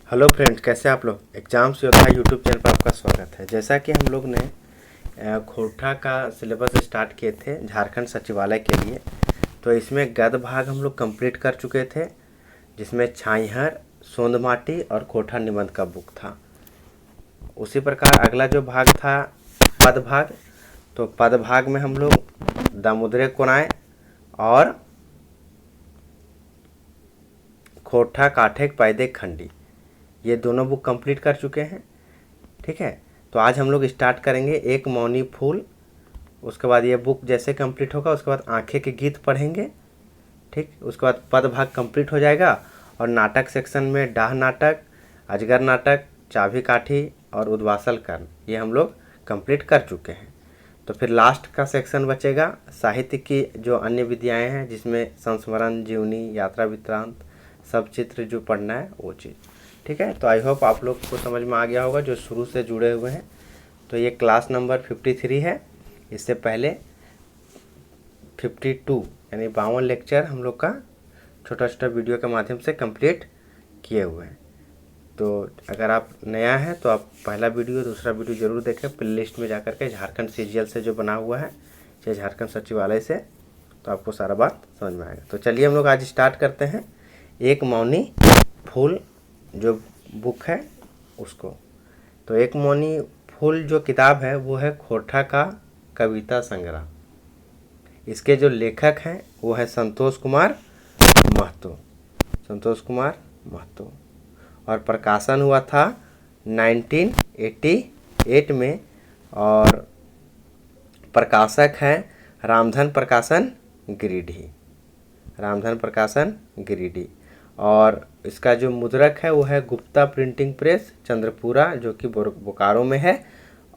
Hello friends, कैसे आप लोग। एग्जाम्स योद्धा यूट्यूब चैनल पर आपका स्वागत है। जैसा कि हम लोग ने खोरठा का सिलेबस स्टार्ट किए थे झारखंड सचिवालय के लिए, तो इसमें गद्य भाग हम लोग कंप्लीट कर चुके थे, जिसमें छाइहर, सोंदमाटी और खोरठा निबंध का बुक था। उसी प्रकार अगला जो भाग था पद भाग, तो पद भाग में हम लोग दामोदरे कोनाए और खोरठा काठेक पैदे खंडी, ये दोनों बुक कंप्लीट कर चुके हैं। ठीक है, तो आज हम लोग स्टार्ट करेंगे एक मौनी फूल। उसके बाद ये बुक जैसे कंप्लीट होगा उसके बाद आंखें के गीत पढ़ेंगे। ठीक, उसके बाद पद भाग कंप्लीट हो जाएगा और नाटक सेक्शन में डाह नाटक, अजगर नाटक, चाभी काठी और उद्वासल कर्ण, ये हम लोग कंप्लीट कर चुके हैं। तो फिर लास्ट का सेक्शन बचेगा साहित्य की जो अन्य विद्याएं हैं, जिसमें संस्मरण, जीवनी, यात्रा वृत्तांत, सब चित्र जो पढ़ना है वो चीज़। ठीक है, तो आई होप आप लोग को समझ में आ गया होगा जो शुरू से जुड़े हुए हैं। तो ये क्लास नंबर 53 है। इससे पहले 52 यानी 52 लेक्चर हम लोग का छोटा छोटा वीडियो के माध्यम से कंप्लीट किए हुए हैं। तो अगर आप नया है तो आप पहला वीडियो दूसरा वीडियो ज़रूर देखें प्ले लिस्ट में जाकर के, झारखंड सीजीएल से जो बना हुआ है, चाहे झारखंड सचिवालय से, तो आपको सारा बात समझ में आएगा। तो चलिए हम लोग आज स्टार्ट करते हैं एक मौनी फूल जो बुक है उसको। तो एक मौनी फूल जो किताब है वो है खोरठा का कविता संग्रह। इसके जो लेखक हैं वो है संतोष कुमार महतो। संतोष कुमार महतो, और प्रकाशन हुआ था 1988 में, और प्रकाशक हैं रामधन प्रकाशन गिरिडीह। रामधन प्रकाशन गिरिडीह, और इसका जो मुद्रक है वो है गुप्ता प्रिंटिंग प्रेस चंद्रपुरा, जो कि बोकारो में है,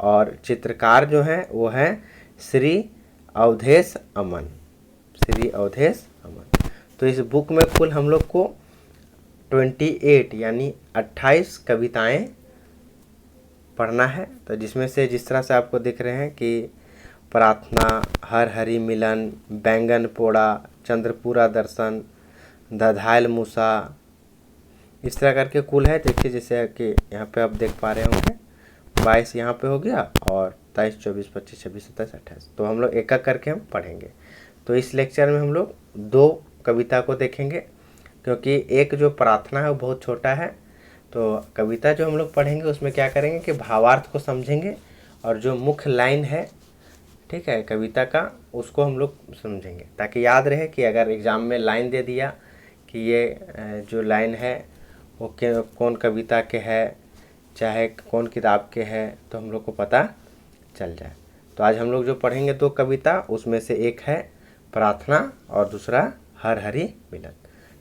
और चित्रकार जो हैं वो हैं श्री अवधेश अमन। श्री अवधेश अमन। तो इस बुक में कुल हम लोग को 28 यानी 28 कविताएं पढ़ना है। तो जिसमें से जिस तरह से आपको दिख रहे हैं कि प्रार्थना, हर हरि मिलन, बैंगन पोड़ा, चंद्रपुरा दर्शन, दधाइल मूसा, इस तरह करके कुल है। देखिए जैसे कि यहाँ पे आप देख पा रहे होंगे 22 यहाँ पे हो गया, और 23, 24, 25, 26, 27, 28। तो हम लोग एक एक करके हम पढ़ेंगे। तो इस लेक्चर में हम लोग 2 कविता को देखेंगे, क्योंकि एक जो प्रार्थना है वो बहुत छोटा है। तो कविता जो हम लोग पढ़ेंगे उसमें क्या करेंगे कि भावार्थ को समझेंगे, और जो मुख्य लाइन है, ठीक है, कविता का, उसको हम लोग समझेंगे, ताकि याद रहे कि अगर एग्ज़ाम में लाइन दे दिया कि ये जो लाइन है वो कौन कविता के है, चाहे कौन किताब के है, तो हम लोग को पता चल जाए। तो आज हम लोग जो पढ़ेंगे 2 कविता, उसमें से एक है प्रार्थना और दूसरा हर हरि मिलन।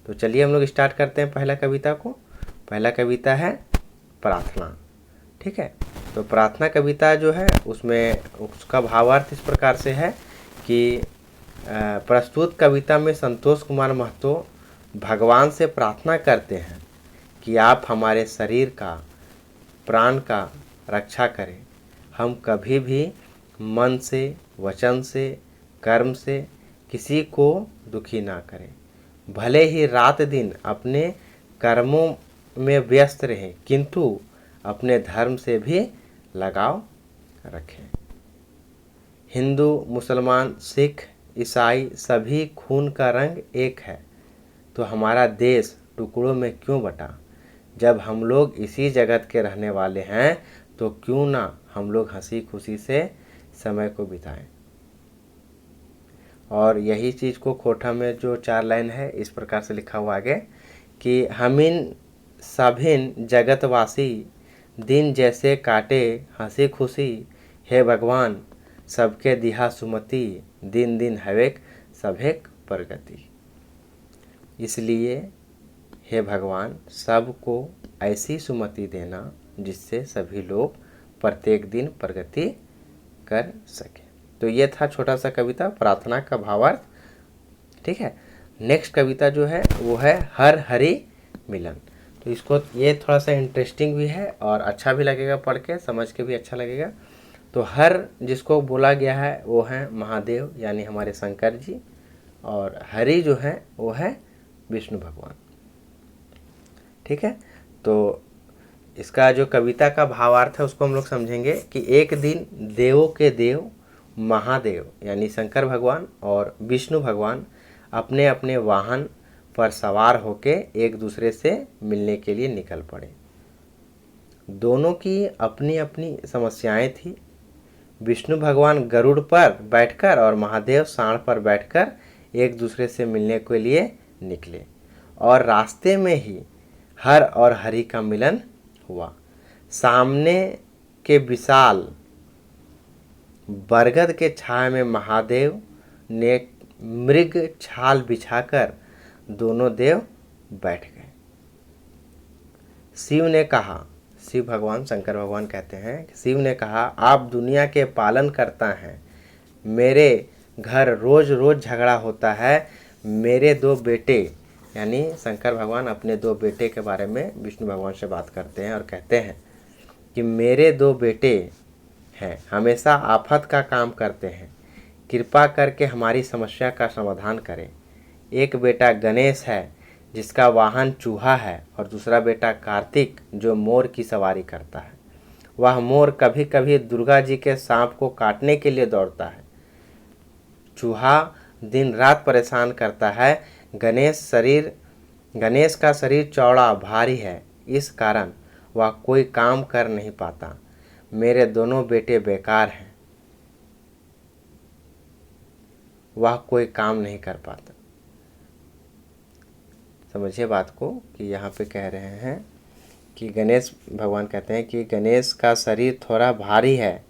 तो चलिए हम लोग स्टार्ट करते हैं पहला कविता को। पहला कविता है प्रार्थना। ठीक है, तो प्रार्थना कविता जो है उसमें उसका भावार्थ इस प्रकार से है कि प्रस्तुत कविता में संतोष कुमार महतो भगवान से प्रार्थना करते हैं कि आप हमारे शरीर का, प्राण का रक्षा करें। हम कभी भी मन से, वचन से, कर्म से किसी को दुखी ना करें। भले ही रात दिन अपने कर्मों में व्यस्त रहें, किंतु अपने धर्म से भी लगाव रखें। हिंदू, मुसलमान, सिख, ईसाई सभी खून का रंग एक है, तो हमारा देश टुकड़ों में क्यों बटा। जब हम लोग इसी जगत के रहने वाले हैं तो क्यों ना हम लोग हंसी खुशी से समय को बिताएं। और यही चीज़ को खोरठा में जो 4 लाइन है इस प्रकार से लिखा हुआ आगे कि हमिन सभिन जगतवासी दिन जैसे काटे हंसी खुशी, हे भगवान सबके दिहा सुमति, दिन दिन हवेक सभेक प्रगति। इसलिए हे भगवान सबको ऐसी सुमति देना जिससे सभी लोग प्रत्येक दिन प्रगति कर सके। तो ये था छोटा सा कविता प्रार्थना का भावार्थ। ठीक है, नेक्स्ट कविता जो है वो है हर हरि मिलन। तो इसको, ये थोड़ा सा इंटरेस्टिंग भी है और अच्छा भी लगेगा, पढ़ के समझ के भी अच्छा लगेगा। तो हर जिसको बोला गया है वो है महादेव यानी हमारे शंकर जी, और हरि जो है वो है विष्णु भगवान। ठीक है, तो इसका जो कविता का भावार्थ है उसको हम लोग समझेंगे कि एक दिन देवों के देव महादेव यानी शंकर भगवान और विष्णु भगवान अपने अपने वाहन पर सवार होके एक दूसरे से मिलने के लिए निकल पड़े। दोनों की अपनी अपनी समस्याएं थी। विष्णु भगवान गरुड़ पर बैठकर और महादेव सांड पर बैठकर एक दूसरे से मिलने के लिए निकले और रास्ते में ही हर और हरि का मिलन हुआ। सामने के विशाल बरगद के छाया में महादेव ने मृग छाल बिछाकर दोनों देव बैठ गए। शिव ने कहा, शिव भगवान शंकर भगवान कहते हैं, शिव ने कहा, आप दुनिया के पालन करता हैं, मेरे घर रोज रोज झगड़ा होता है। मेरे दो बेटे यानी शंकर भगवान अपने दो बेटे के बारे में विष्णु भगवान से बात करते हैं और कहते हैं कि मेरे दो बेटे हैं, हमेशा आफत का काम करते हैं, कृपा करके हमारी समस्या का समाधान करें। एक बेटा गणेश है जिसका वाहन चूहा है और दूसरा बेटा कार्तिक जो मोर की सवारी करता है। वह मोर कभी कभी दुर्गा जी के सांप को काटने के लिए दौड़ता है। चूहा दिन रात परेशान करता है। गणेश का शरीर चौड़ा भारी है, इस कारण वह कोई काम कर नहीं पाता। मेरे दोनों बेटे बेकार हैं, वह कोई काम नहीं कर पाता। समझिए बात को कि यहाँ पे कह रहे हैं कि गणेश भगवान कहते हैं कि गणेश का शरीर थोड़ा भारी है,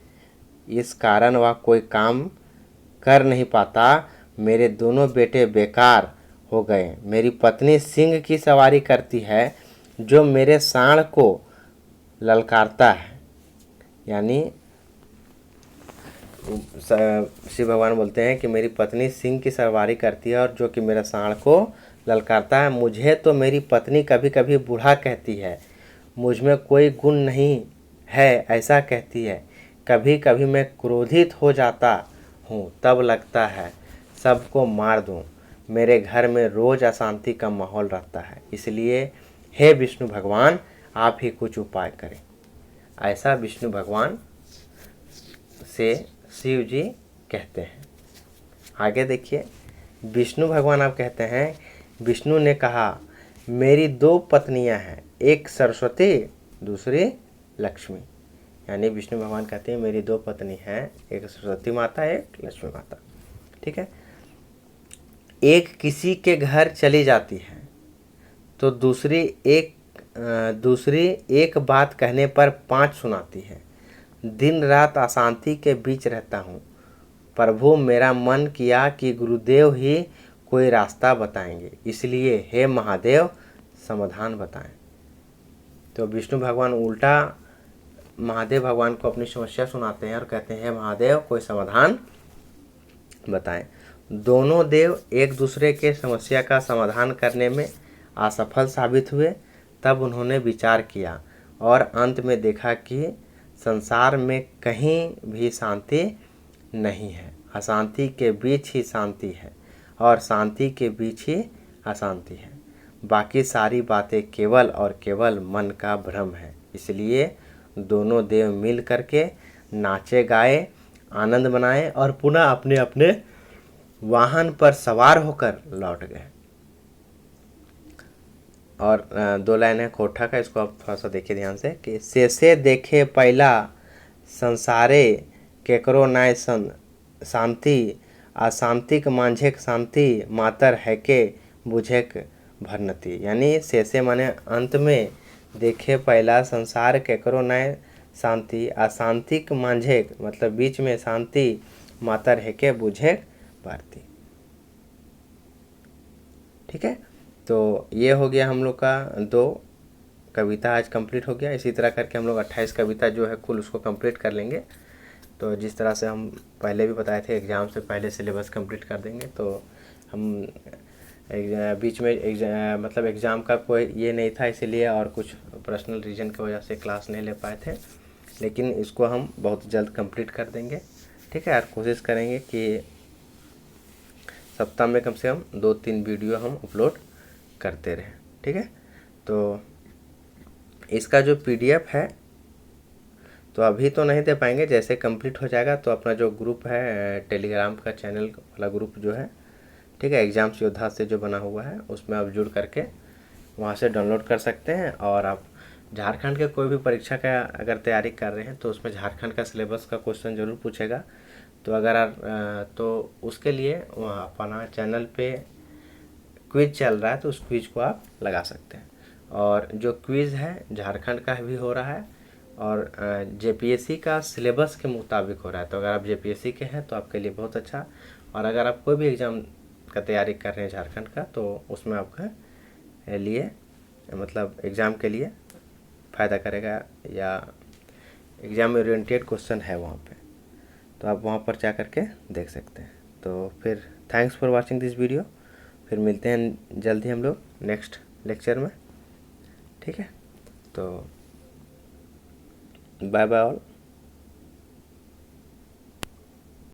इस कारण वह कोई काम कर नहीं पाता। मेरे दोनों बेटे बेकार हो गए। मेरी पत्नी सिंह की सवारी करती है जो मेरे सांड को ललकारता है। यानी शिव भगवान बोलते हैं कि मेरी पत्नी सिंह की सवारी करती है और जो कि मेरे सांड को ललकारता है। मुझे तो मेरी पत्नी कभी कभी बूढ़ा कहती है, मुझ में कोई गुण नहीं है ऐसा कहती है। कभी कभी मैं क्रोधित हो जाता हूँ, तब लगता है सबको मार दूँ। मेरे घर में रोज़ अशांति का माहौल रहता है, इसलिए हे विष्णु भगवान आप ही कुछ उपाय करें। ऐसा विष्णु भगवान से शिव जी कहते हैं। आगे देखिए, विष्णु भगवान आप कहते हैं, विष्णु ने कहा, मेरी दो पत्नियां हैं, एक सरस्वती दूसरी लक्ष्मी। यानी विष्णु भगवान कहते हैं मेरी दो पत्नी हैं, एक सरस्वती माता एक लक्ष्मी माता। ठीक है। एक किसी के घर चली जाती है तो दूसरी एक बात कहने पर 5 सुनाती है। दिन रात अशांति के बीच रहता हूँ। प्रभु मेरा मन किया कि गुरुदेव ही कोई रास्ता बताएंगे, इसलिए हे महादेव समाधान बताएं। तो विष्णु भगवान उल्टा महादेव भगवान को अपनी समस्या सुनाते हैं और कहते हैं महादेव कोई समाधान बताएं। दोनों देव एक दूसरे के समस्या का समाधान करने में असफल साबित हुए। तब उन्होंने विचार किया और अंत में देखा कि संसार में कहीं भी शांति नहीं है, अशांति के बीच ही शांति है और शांति के बीच ही अशांति है। बाकी सारी बातें केवल और केवल मन का भ्रम है। इसलिए दोनों देव मिल करके नाचे गाए, आनंद मनाए और पुनः अपने अपने वाहन पर सवार होकर लौट गए। और 2 लाइन है कोठा का, इसको आप थोड़ा सा देखिए ध्यान से कि से देखे पहला संसारे केकरो नाय शांति, अशांतिक मांझेक शांति, मातर है के बुझेक भरनती। यानी से माने अंत में देखे पहला संसार केकरो नाय शांति, अशांतिक मांझेक मतलब बीच में शांति, मातर है के बुझेक भरती। ठीक है। तो ये हो गया हम लोग का 2 कविता आज कंप्लीट हो गया। इसी तरह करके हम लोग 28 कविता जो है कुल उसको कंप्लीट कर लेंगे। तो जिस तरह से हम पहले भी बताए थे एग्ज़ाम से पहले सिलेबस कंप्लीट कर देंगे। तो हम बीच में मतलब एग्ज़ाम का कोई ये नहीं था, इसीलिए और कुछ पर्सनल रीज़न की वजह से क्लास नहीं ले पाए थे, लेकिन इसको हम बहुत जल्द कंप्लीट कर देंगे। ठीक है। और कोशिश करेंगे कि सप्ताह में कम से कम 2-3 वीडियो हम अपलोड करते रहें। ठीक है। तो इसका जो PDF है तो अभी तो नहीं दे पाएंगे, जैसे कंप्लीट हो जाएगा तो अपना जो ग्रुप है टेलीग्राम का चैनल वाला ग्रुप जो है, ठीक है, एग्जाम्स योद्धा से जो बना हुआ है उसमें आप जुड़ करके वहाँ से डाउनलोड कर सकते हैं। और आप झारखंड के कोई भी परीक्षा का अगर तैयारी कर रहे हैं तो उसमें झारखंड का सिलेबस का क्वेश्चन ज़रूर पूछेगा। तो अगर आप तो उसके लिए वहाँ अपना चैनल पे क्विज चल रहा है तो उस क्विज को आप लगा सकते हैं। और जो क्विज़ है झारखंड का भी हो रहा है और JPSC का सिलेबस के मुताबिक हो रहा है। तो अगर आप JPSC के हैं तो आपके लिए बहुत अच्छा, और अगर आप कोई भी एग्ज़ाम का तैयारी कर रहे हैं झारखंड का तो उसमें आपके लिए मतलब एग्ज़ाम के लिए फ़ायदा करेगा, या एग्ज़ाम ओरिएंटेड क्वेश्चन है वहाँ पे, तो आप वहाँ पर जा करके देख सकते हैं। तो फिर thanks for watching this video. फिर मिलते हैं जल्द ही हम लोग नेक्स्ट लेक्चर में, ठीक है। तो बाय बाय ऑल।